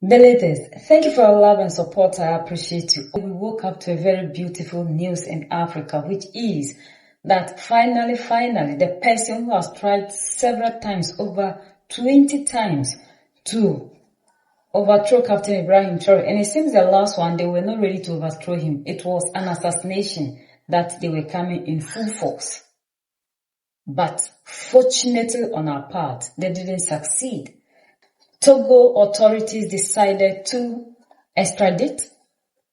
Belators, thank you for your love and support. I appreciate you. We woke up to a very beautiful news in Africa, which is that finally, the person who has tried several times, over 20 times, to overthrow Captain Ibrahim Traore, and it seems the last one, they were not ready to overthrow him. It was an assassination that they were coming in full force. But fortunately on our part, they didn't succeed. Togo authorities decided to extradite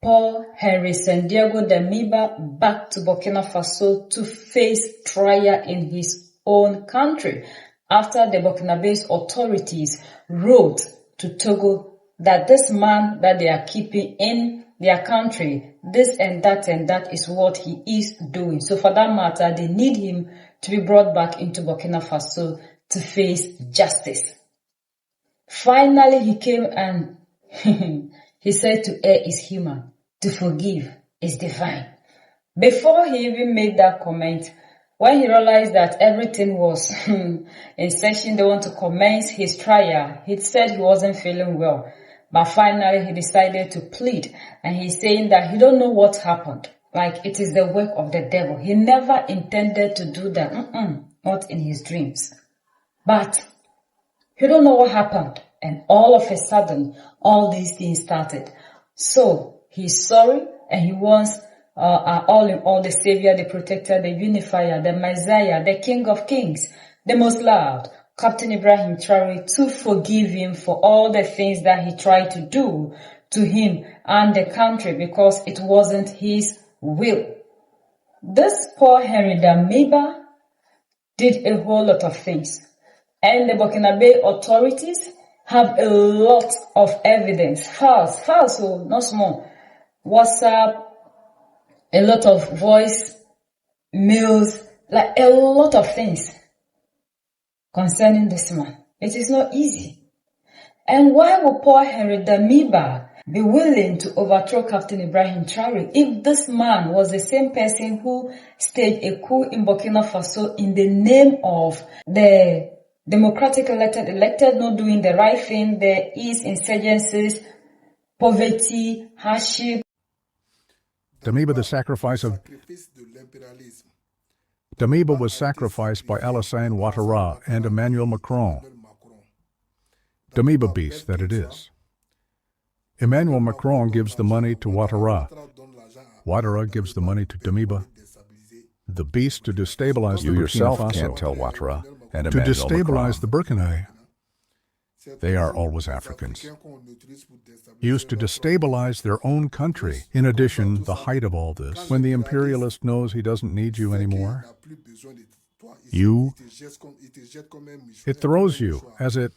Paul Henry Santiago Damiba back to Burkina Faso to face trial in his own country after the Burkinabe's authorities wrote to Togo that this man that they are keeping in their country, this and that is what he is doing. So for that matter, they need him to be brought back into Burkina Faso to face justice. Finally, he came and he said to err is human, to forgive is divine. Before he even made that comment, when he realized that everything was in session, they want to commence his trial, he said he wasn't feeling well. But finally, he decided to plead. And he's saying that he don't know what happened. Like it is the work of the devil. He never intended to do that. Not in his dreams. But he don't know what happened. And all of a sudden, all these things started. So he's sorry and he wants all in all, the Savior, the Protector, the Unifier, the Messiah, the King of Kings, the Most Loved, Captain Ibrahim Traore, to forgive him for all the things that he tried to do to him and the country because it wasn't his will. This Paul Henry Damiba did a whole lot of things. And the Burkinabe authorities have a lot of evidence. Files, so not small. WhatsApp, a lot of voice, mails, like a lot of things concerning this man. It is not easy. And why would Paul Henry Damiba be willing to overthrow Captain Ibrahim Traore if this man was the same person who staged a coup in Burkina Faso in the name of the democratic elected, not doing the right thing? There is insurgencies, poverty, hardship. Damiba, the sacrifice of Damiba was sacrificed by Alassane Ouattara and Emmanuel Macron. Damiba beast that it is. Emmanuel Macron gives the money to Ouattara. Ouattara gives the money to Damiba. The beast to destabilize you the yourself Burkina Faso. can't tell Ouattara and To Emmanuel destabilize Macron. the Burkina. They are always Africans. Used to destabilize their own country. In addition, the height of all this, when the imperialist knows he doesn't need you anymore, it throws you, as it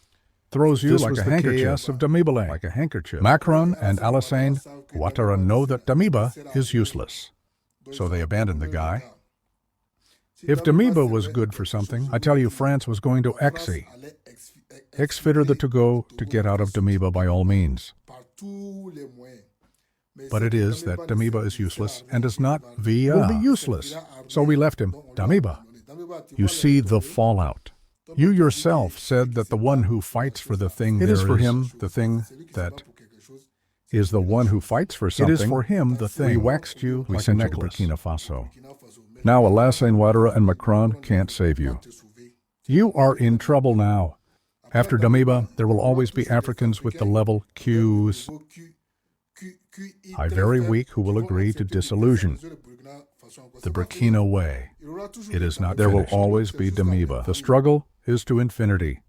throws you like a handkerchief of Damiba, like a handkerchief. Macron and Alassane Ouattara know that Damiba is useless, so they abandon the guy. If Damiba was good for something, I tell you France was going to exfit the Togo to get out of Damiba by all means. But it is that Damiba is useless and is not will be useless. So we left him. Damiba. You see the fallout. You yourself said that the one who fights for the thing it is for him, the thing that is the one who fights for something. It is for him the thing. We waxed you like sent you to Burkina Faso. Now Alassane Ouattara and Macron can't save you. You are in trouble now. After Damiba, there will always be Africans with the level Qs. I very weak who will agree to disillusion. The Burkina way. It is not there finished. Will always be Damiba. The struggle is to infinity.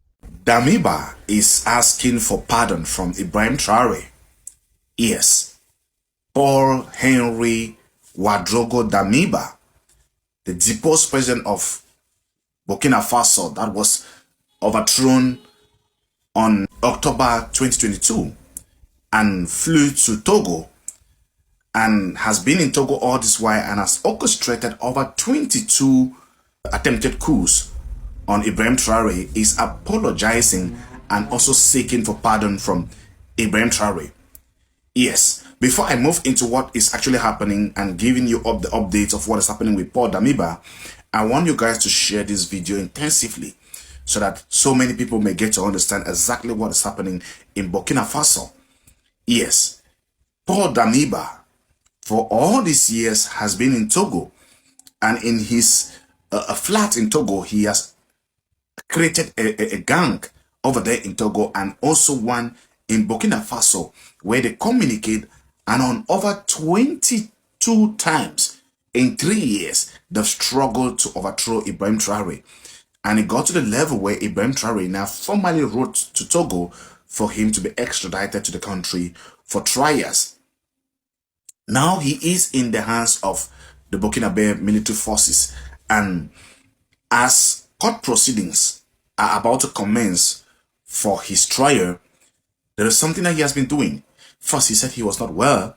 Damiba is asking for pardon from Ibrahim Traore. Yes. Paul Henry Ouattara Damiba, the deposed president of Burkina Faso that was overthrown on October 2022 and flew to Togo and has been in Togo all this while and has orchestrated over 22 attempted coups on Ibrahim Traore, is apologizing and also seeking for pardon from Ibrahim Traore. Yes, before I move into what is actually happening and giving you the updates of what is happening with Paul Damiba, I want you guys to share this video intensively so that so many people may get to understand exactly what is happening in Burkina Faso. Yes, Paul Damiba, for all these years, has been in Togo, and in his flat in Togo, he has created a gang over there in Togo, and also one in Burkina Faso, where they communicate, and on over 22 times in 3 years, they've struggled to overthrow Ibrahim Traore. And it got to the level where Ibrahim Traore now formally wrote to Togo for him to be extradited to the country for trials. Now he is in the hands of the Burkinabe military forces, and as court proceedings are about to commence for his trial, there is something that he has been doing. First, he said he was not well.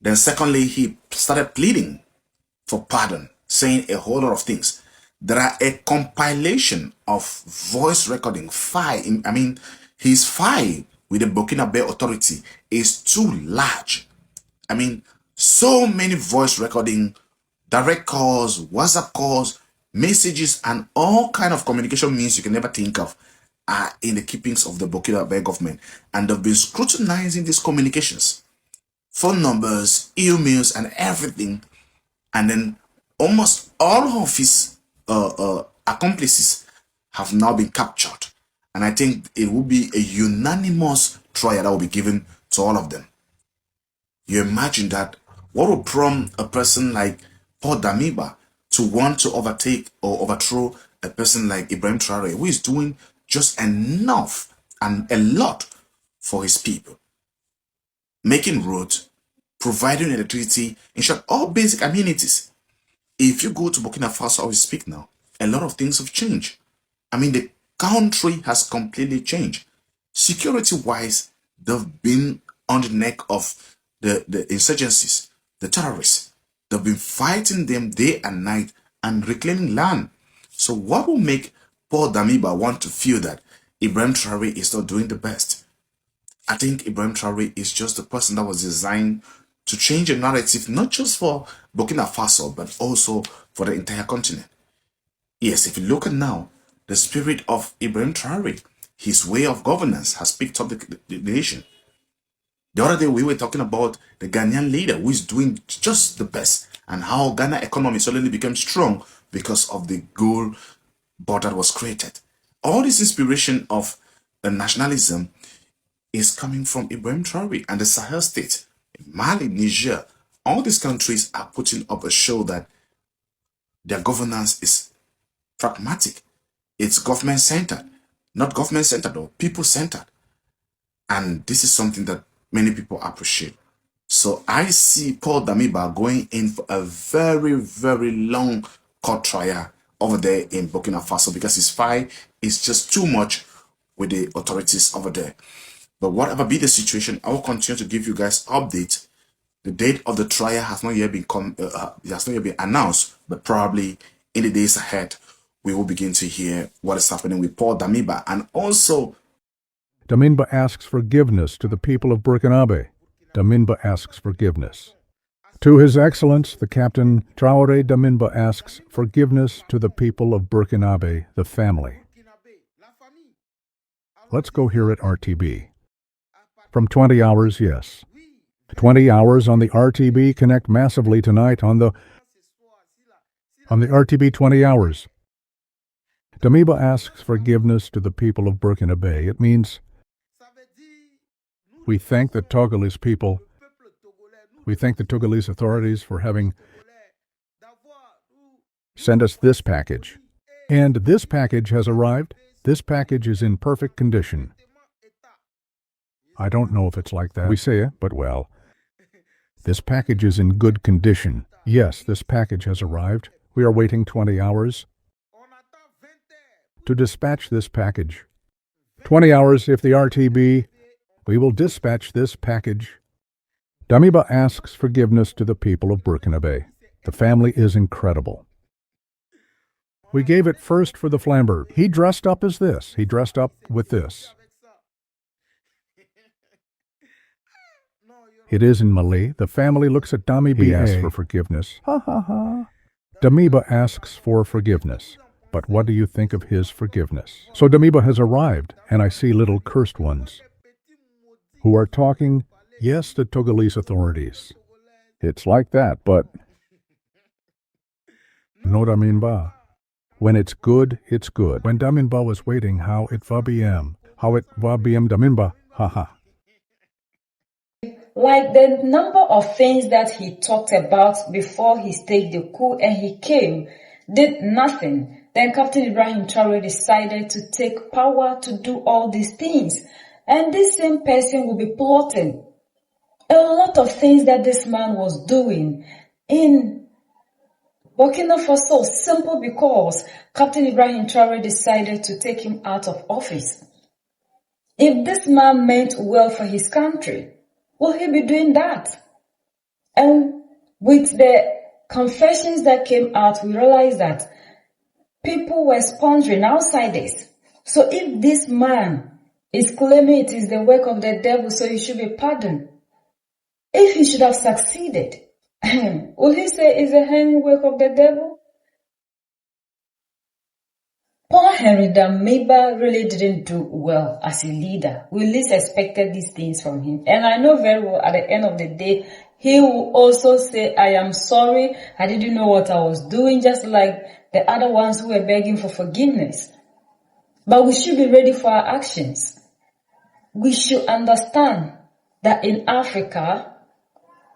Then secondly, he started pleading for pardon, saying a whole lot of things. There are a compilation of voice recording file. I mean, his file with the Burkinabe authority is too large. I mean, so many voice recording, direct calls, WhatsApp calls, messages, and all kind of communication means you can never think of are in the keepings of the Burkinabe government. And they've been scrutinizing these communications, phone numbers, emails, and everything. And then almost all of his accomplices have now been captured. And I think it will be a unanimous trial that will be given to all of them. You imagine that, what would prompt a person like Paul Damiba to want to overtake or overthrow a person like Ibrahim Traore, who is doing just enough and a lot for his people, making roads, providing electricity, in short, all basic amenities. If you go to Burkina Faso, as we speak now, a lot of things have changed. I mean, the country has completely changed. Security-wise, they've been on the neck of the insurgencies, the terrorists. They've been fighting them day and night and reclaiming land. So what will make Paul Damiba want to feel that Ibrahim Traore is not doing the best? I think Ibrahim Traore is just a person that was designed to change the narrative, not just for Burkina Faso, but also for the entire continent. Yes, if you look at now, the spirit of Ibrahim Traore, his way of governance has picked up the nation. The other day we were talking about the Ghanaian leader who is doing just the best, and how Ghana economy suddenly became strong because of the gold border that was created. All this inspiration of nationalism is coming from Ibrahim Traore and the Sahel states. Mali, Niger, all these countries are putting up a show that their governance is pragmatic. It's government-centered, not government-centered or people-centered. And this is something that many people appreciate. So I see Paul Damiba going in for a very, very long court trial over there in Burkina Faso, because his fight is just too much with the authorities over there. But whatever be the situation, I will continue to give you guys updates. The date of the trial has not yet been announced, but probably in the days ahead, we will begin to hear what is happening with Paul Damiba. And also, Damiba asks forgiveness to the people of Burkinabe. Damiba asks forgiveness. To His Excellence, the Captain Traore, Damiba asks forgiveness to the people of Burkinabe, the family. Let's go here at RTB. From 20 hours, yes. 20 hours on the RTB. Connect massively tonight on the RTB 20 hours. Damiba asks forgiveness to the people of Burkinabe. It means we thank the Togolese people. We thank the Togolese authorities for having sent us this package. And this package has arrived. This package is in perfect condition. I don't know if it's like that we say it, but well, this package is in good condition. Yes, this package has arrived. We are waiting 20 hours to dispatch this package. 20 hours if the RTB, we will dispatch this package. Damiba asks forgiveness to the people of Burkinabe. The family is incredible. We gave it first for the flambeau. He dressed up as this. He dressed up with this. It is in Malay. The family looks at Damiba. He asks for forgiveness. Ha ha ha. Damiba asks for forgiveness. But what do you think of his forgiveness? So Damiba has arrived, and I see little cursed ones who are talking Yes, the Togolese authorities. It's like that, but no Damiba. When it's good, it's good. When Damiba was waiting, how it va bien Damiba, haha. Like the number of things that he talked about before he staged the coup and he came, did nothing. Then Captain Ibrahim Traore decided to take power to do all these things. And this same person will be plotting a lot of things that this man was doing in Burkina Faso, simple because Captain Ibrahim Traore decided to take him out of office. If this man meant well for his country, will he be doing that? And with the confessions that came out, we realized that people were sponsoring outsiders. So if this man is claiming it is the work of the devil, so he should be pardoned. If he should have succeeded, will he say it's the handwork of the devil? Paul Henry Damiba really didn't do well as a leader. We least expected these things from him. And I know very well at the end of the day, he will also say, I am sorry, I didn't know what I was doing, just like the other ones who were begging for forgiveness. But we should be ready for our actions. We should understand that in Africa,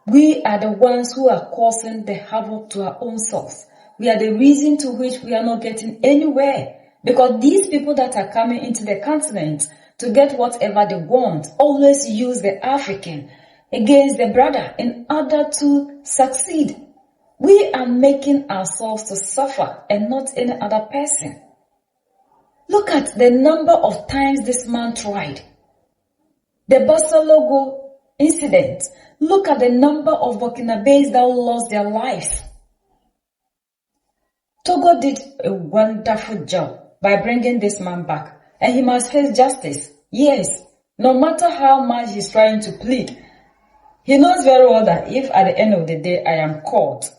we are the ones who are causing the havoc to our own selves. We are the reason to which we are not getting anywhere. Because these people that are coming into the continent to get whatever they want always use the African against the brother in order to succeed. We are making ourselves to suffer and not any other person. Look at the number of times this man tried. The Basalogo incident. Look at the number of Burkinabés that lost their lives. Togo did a wonderful job by bringing this man back, and he must face justice. Yes, no matter how much he's trying to plead, he knows very well that if at the end of the day I am caught,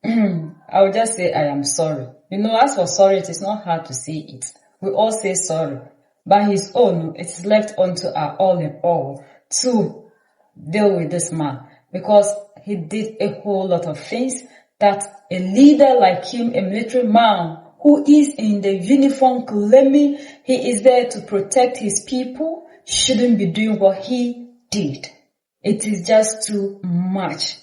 I will just say I am sorry. You know, as for sorry, it is not hard to say it. We all say sorry. By his own, it is left unto our all in all to deal with this man, because he did a whole lot of things that a leader like him, a military man who is in the uniform claiming he is there to protect his people, shouldn't be doing what he did. It is just too much.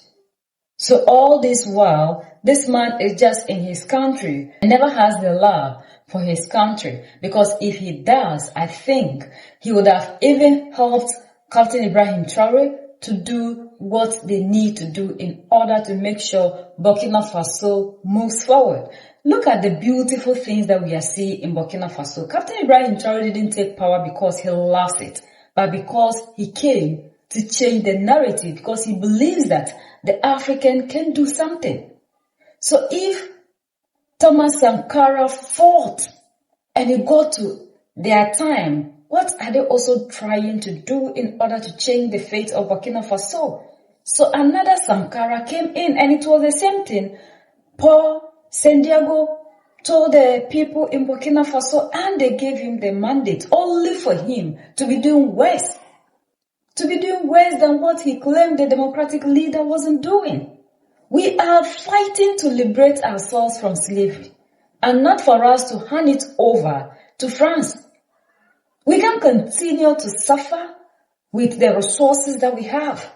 So all this while, this man is just in his country and never has the love for his country, because if he does, I think he would have even helped Captain Ibrahim Traore to do what they need to do in order to make sure Burkina Faso moves forward. Look at the beautiful things that we are seeing in Burkina Faso. Captain Ibrahim Traore didn't take power because he loves it, but because he came to change the narrative, because he believes that the African can do something. So if Thomas Sankara fought and it got to their time, what are they also trying to do in order to change the fate of Burkina Faso? So another Sankara came in, and it was the same thing. Paul Sandiago told the people in Burkina Faso, and they gave him the mandate only for him to be doing worse. To be doing worse than what he claimed the democratic leader wasn't doing. We are fighting to liberate ourselves from slavery, and not for us to hand it over to France. We can continue to suffer with the resources that we have.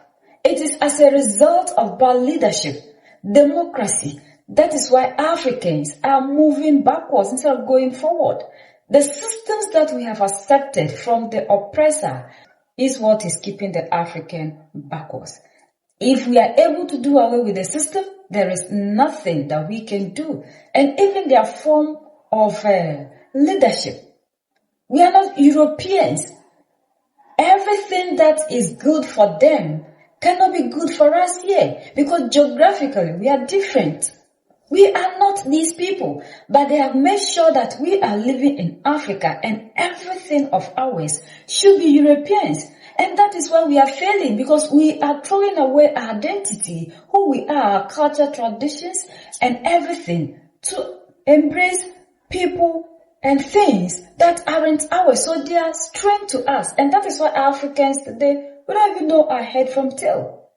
It is as a result of bad leadership, democracy. That is why Africans are moving backwards instead of going forward. The systems that we have accepted from the oppressor is what is keeping the African backwards. If we are able to do away with the system, there is nothing that we can do. And even their form of leadership. We are not Europeans. Everything that is good for them cannot be good for us here, because geographically we are different. We are not these people, but they have made sure that we are living in Africa and everything of ours should be Europeans. And that is why we are failing, because we are throwing away our identity, who we are, our culture, traditions, and everything to embrace people and things that aren't ours. So they are strange to us. And that is why Africans today we don't even know our head from tail.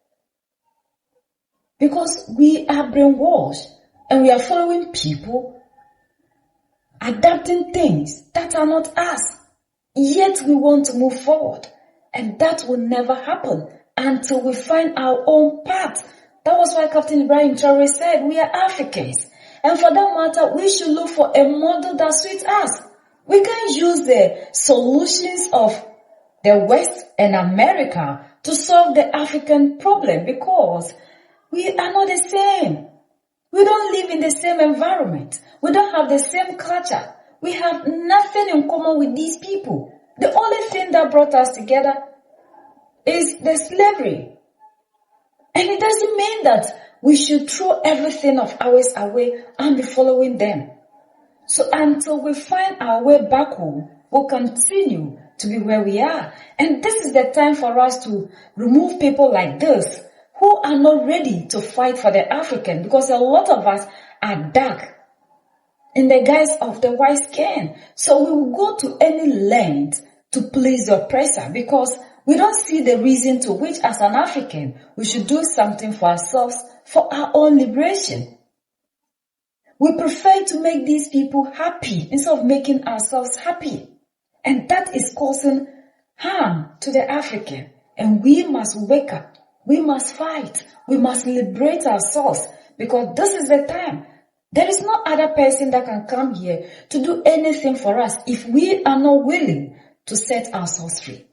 Because we are brainwashed and we are following people, adapting things that are not us. Yet we want to move forward. And that will never happen until we find our own path. That was why Captain Ibrahim Traore said we are Africans. And for that matter, we should look for a model that suits us. We can't use the solutions of the West and America to solve the African problem because we are not the same. We don't live in the same environment. We don't have the same culture. We have nothing in common with these people. The only thing that brought us together is the slavery. And it doesn't mean that we should throw everything of ours away and be following them. So until we find our way back home, we'll continue to be where we are. And this is the time for us to remove people like this who are not ready to fight for the African, because a lot of us are dark in the guise of the white skin. So we will go to any length to please the oppressor because we don't see the reason to which as an African we should do something for ourselves for our own liberation. We prefer to make these people happy instead of making ourselves happy. And that is causing harm to the African. And we must wake up. We must fight. We must liberate ourselves because this is the time. There is no other person that can come here to do anything for us if we are not willing to set ourselves free.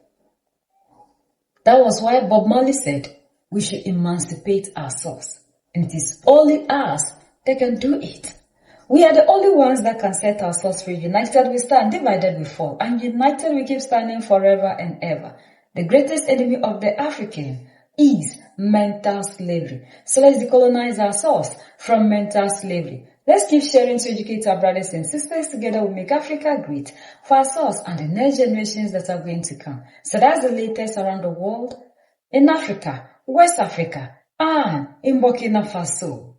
That was why Bob Marley said we should emancipate ourselves. And it is only us that can do it. We are the only ones that can set ourselves free. United we stand, divided we fall. And united we keep standing forever and ever. The greatest enemy of the African is mental slavery. So let's decolonize ourselves from mental slavery. Let's keep sharing to educate our brothers and sisters. Together we make Africa great for ourselves and the next generations that are going to come. So that's the latest around the world, in Africa, West Africa, and in Burkina Faso.